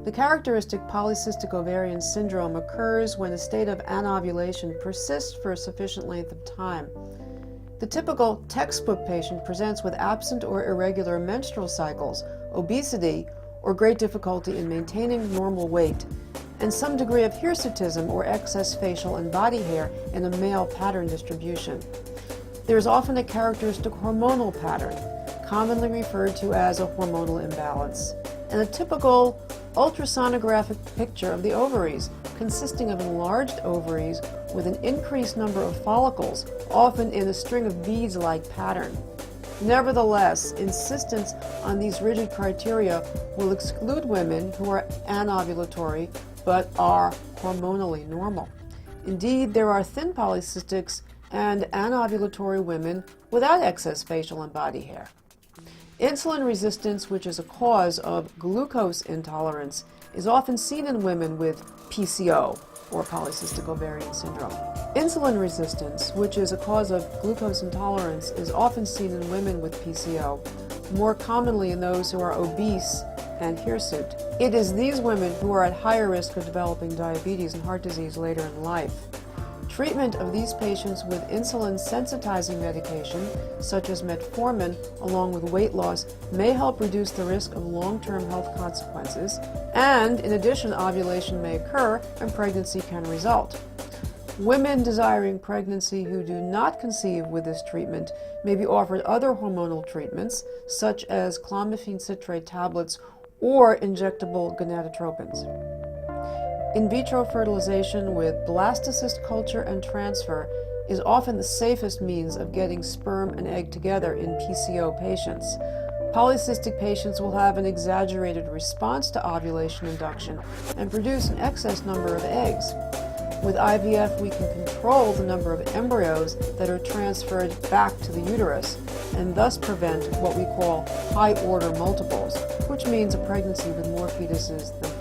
The characteristic polycystic ovarian syndrome occurs when a state of anovulation persists for a sufficient length of time. The typical textbook patient presents with absent or irregular menstrual cycles, obesity, or great difficulty in maintaining normal weight, and some degree of hirsutism or excess facial and body hair in a male pattern distribution. There is often a characteristic hormonal pattern, commonly referred to as a hormonal imbalance, and a typical ultrasonographic picture of the ovaries, consisting of enlarged ovaries with an increased number of follicles, often in a string of beads-like pattern. Nevertheless, insistence on these rigid criteria will exclude women who are anovulatory but are hormonally normal. Indeed, there are thin polycystics and anovulatory women without excess facial and body hair. Insulin resistance, which is a cause of glucose intolerance, is often seen in women with PCO, or polycystic ovarian syndrome. Insulin resistance, which is a cause of glucose intolerance, is often seen in women with PCO, more commonly in those who are obese and hirsute. It is these women who are at higher risk of developing diabetes and heart disease later in life. Treatment of these patients with insulin-sensitizing medication, such as metformin, along with weight loss, may help reduce the risk of long-term health consequences, and in addition, ovulation may occur and pregnancy can result. Women desiring pregnancy who do not conceive with this treatment may be offered other hormonal treatments, such as clomiphene citrate tablets or injectable gonadotropins. In vitro fertilization with blastocyst culture and transfer is often the safest means of getting sperm and egg together in PCO patients. Polycystic patients will have an exaggerated response to ovulation induction and produce an excess number of eggs. With IVF, we can control the number of embryos that are transferred back to the uterus and thus prevent what we call high-order multiples, which means a pregnancy with more fetuses than